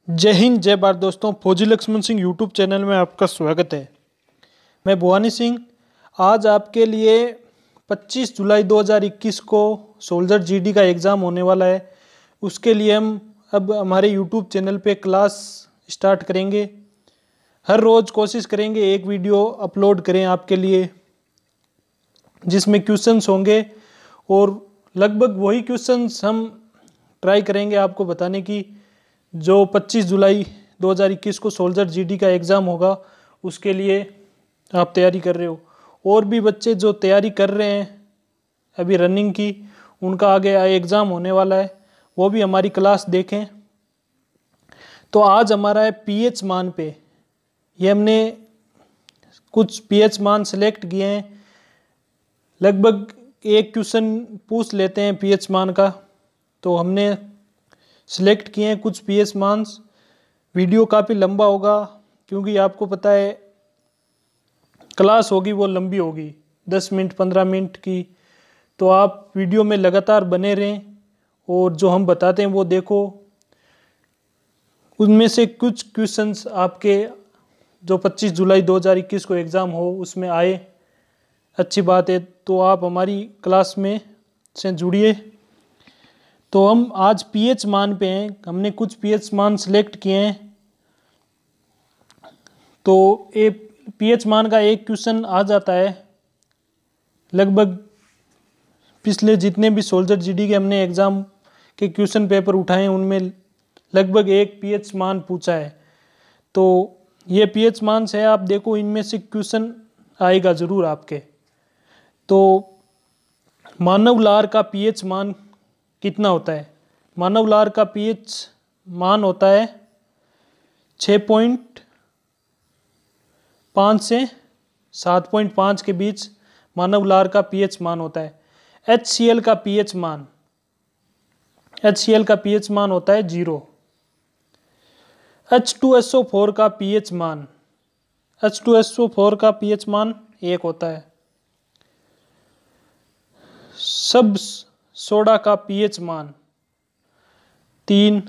जय हिंद जय भारत दोस्तों। फौजी लक्ष्मण सिंह यूट्यूब चैनल में आपका स्वागत है। मैं भवानी सिंह आज आपके लिए 25 जुलाई 2021 को सोल्जर जीडी का एग्ज़ाम होने वाला है। उसके लिए हम अब हमारे यूट्यूब चैनल पे क्लास स्टार्ट करेंगे। हर रोज़ कोशिश करेंगे एक वीडियो अपलोड करें आपके लिए, जिसमें क्वेश्चंस होंगे और लगभग वही क्वेश्चंस हम ट्राई करेंगे आपको बताने की जो 25 जुलाई 2021 को सोल्जर जीडी का एग्ज़ाम होगा उसके लिए आप तैयारी कर रहे हो। और भी बच्चे जो तैयारी कर रहे हैं अभी रनिंग की, उनका आगे एग्ज़ाम होने वाला है, वो भी हमारी क्लास देखें। तो आज हमारा है पीएच मान पे। ये हमने कुछ पीएच मान सेलेक्ट किए हैं। लगभग एक क्वेश्चन पूछ लेते हैं पीएच मान का, तो हमने सिलेक्ट किए हैं कुछ पीएच मान्स। वीडियो काफ़ी लंबा होगा क्योंकि आपको पता है क्लास होगी वो लंबी होगी, 10 मिनट 15 मिनट की। तो आप वीडियो में लगातार बने रहें और जो हम बताते हैं वो देखो। उनमें से कुछ क्वेश्चंस आपके जो 25 जुलाई 2021 को एग्ज़ाम हो उसमें आए, अच्छी बात है। तो आप हमारी क्लास में से जुड़िए। तो हम आज पीएच मान पे हैं। हमने कुछ पीएच मान सेलेक्ट किए हैं। तो ये पीएच मान का एक क्वेश्चन आ जाता है। लगभग पिछले जितने भी सोल्जर जीडी के हमने एग्ज़ाम के क्वेश्चन पेपर उठाए हैं उनमें लगभग एक पीएच मान पूछा है। तो ये पीएच मान से आप देखो, इनमें से क्वेश्चन आएगा ज़रूर आपके। तो मानव लार का पीएच मान कितना होता है? मानव लार का पीएच मान होता है 6.5 से 7.5 के बीच मानव लार का पीएच मान होता है। HCl का पीएच मान होता है 0। H2SO4 का पीएच मान का पीएच मान 1 होता है। सब सोडा का पीएच मान 3।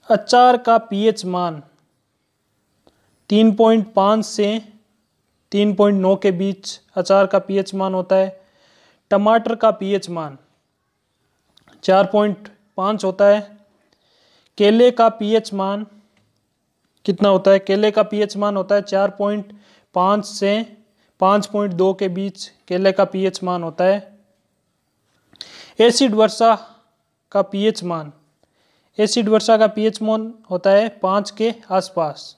अचार का पीएच मान 3.5 से 3.9 के बीच अचार का पीएच मान होता है। टमाटर का पीएच मान 4.5 होता है। केले का पीएच मान कितना होता है? केले का पीएच मान होता है 4.5 से 5.2 के बीच केले का पीएच मान होता है। एसिड वर्षा का पीएच मान होता है 5 के आसपास।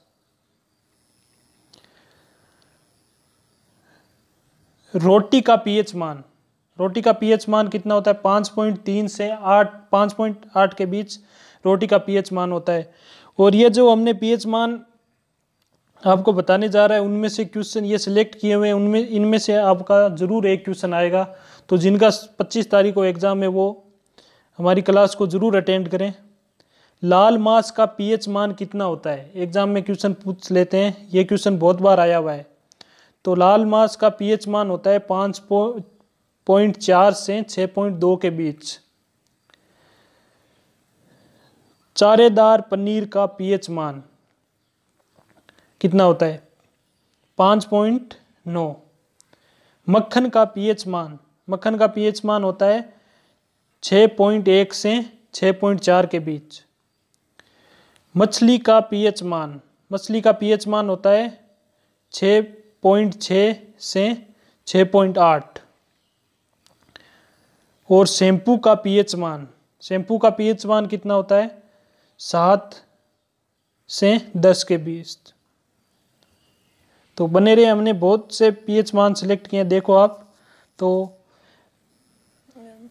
रोटी का पीएच मान कितना होता है? 5.3 से 5.8 के बीच रोटी का पीएच मान होता है। और ये जो हमने पीएच मान आपको बताने जा रहा है उनमें से क्वेश्चन ये सिलेक्ट किए हुए हैं, उनमें इनमें से आपका ज़रूर एक क्वेश्चन आएगा। तो जिनका 25 तारीख को एग्ज़ाम है वो हमारी क्लास को ज़रूर अटेंड करें। लाल मांस का पीएच मान कितना होता है? एग्ज़ाम में क्वेश्चन पूछ लेते हैं, ये क्वेश्चन बहुत बार आया हुआ है। तो लाल मांस का पीएच मान होता है 5.4 से 6.2 के बीच। चारेदार पनीर का पीएच मान कितना होता है? 5.9। मक्खन का पीएच मान होता है 6.1 से 6.4 के बीच। मछली का पीएच मान होता है 6.6 से 6.8। और शैम्पू का पीएच मान कितना होता है? 7 से 10 के बीच। तो बने रहे, हमने बहुत से पीएच मान सेलेक्ट किए हैं, देखो आप। तो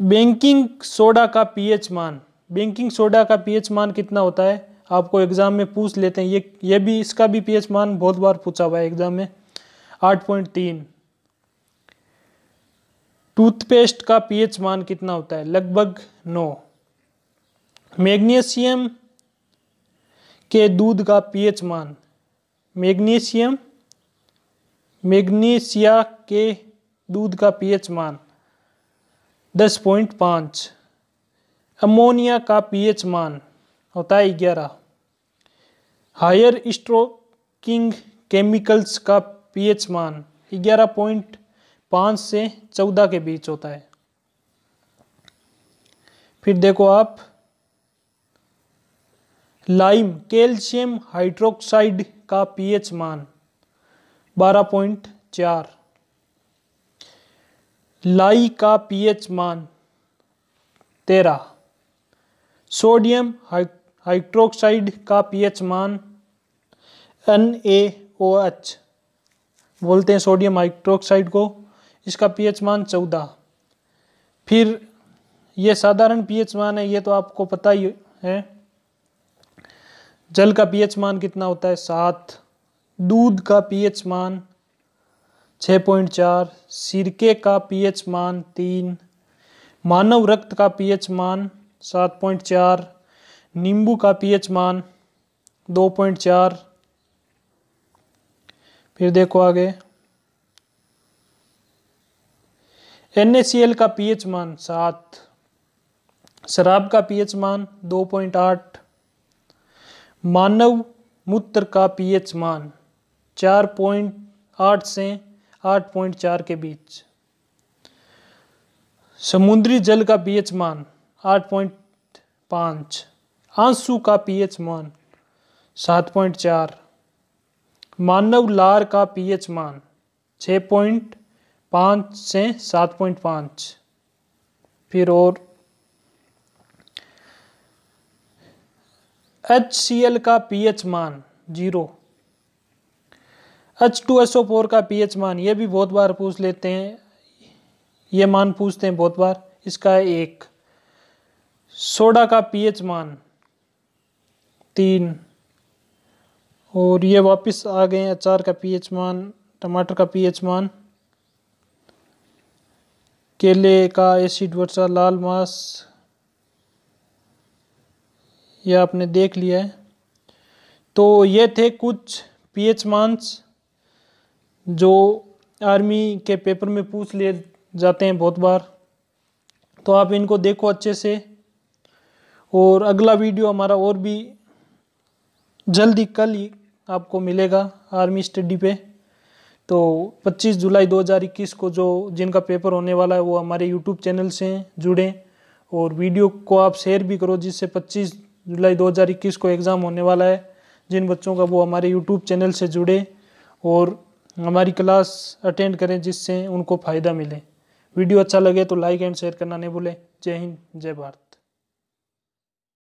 बेकिंग सोडा का पीएच मान कितना होता है? आपको एग्जाम में पूछ लेते हैं। ये भी, इसका भी पीएच मान बहुत बार पूछा हुआ है एग्जाम में, 8.3। टूथपेस्ट का पीएच मान कितना होता है? लगभग 9। मैग्नीशियम के दूध का पीएच मान मैग्नीशिया के दूध का पीएच मान 10.5। अमोनिया का पीएच मान होता है 11। हायर स्ट्रोकिंग केमिकल्स का पीएच मान 11.5 से 14 के बीच होता है। फिर देखो आप, लाइम कैल्शियम हाइड्रोक्साइड का पीएच मान 12.4। लाई का पीएच मान 13। सोडियम हाइड्रोक्साइड का पीएच मान NaOH बोलते हैं सोडियम हाइड्रोक्साइड को, इसका पीएच मान 14। फिर ये साधारण पीएच मान है, ये तो आपको पता ही है। जल का पीएच मान कितना होता है? 7। दूध का पीएच मान 6.4। सिरके का पीएच मान 3। मानव रक्त का पीएच मान 7.4। नींबू का पीएच मान 2.4। फिर देखो आगे, NaCl का पीएच मान 7। शराब का पीएच मान 2.8। मानव मूत्र का पीएच मान 4.8 से 8.4 के बीच। समुद्री जल का पीएच मान 8.5। आंसू का पीएच मान 7.4। मानव लार का पीएच मान 6.5 से 7.5। फिर और HCl का पीएच मान 0। H2SO4 का पीएच मान, ये भी बहुत बार पूछ लेते हैं, ये मान पूछते हैं बहुत बार, इसका है 1। सोडा का पीएच मान 3। और ये वापस आ गए अचार का पीएच मान, टमाटर का पीएच मान, केले का एसिड वर्षा, लाल मांस, ये आपने देख लिया है। तो ये थे कुछ पीएच मान्स जो आर्मी के पेपर में पूछ लिए जाते हैं बहुत बार, तो आप इनको देखो अच्छे से। और अगला वीडियो हमारा और भी जल्दी कल ही आपको मिलेगा आर्मी स्टडी पे। तो 25 जुलाई 2021 को जिनका पेपर होने वाला है वो हमारे यूट्यूब चैनल से जुड़ें, और वीडियो को आप शेयर भी करो, जिससे 25 जुलाई 2021 को एग्ज़ाम होने वाला है जिन बच्चों का, वो हमारे यूट्यूब चैनल से जुड़े और हमारी क्लास अटेंड करें, जिससे उनको फ़ायदा मिले। वीडियो अच्छा लगे तो लाइक एंड शेयर करना नहीं भूलें। जय हिंद, जय भारत।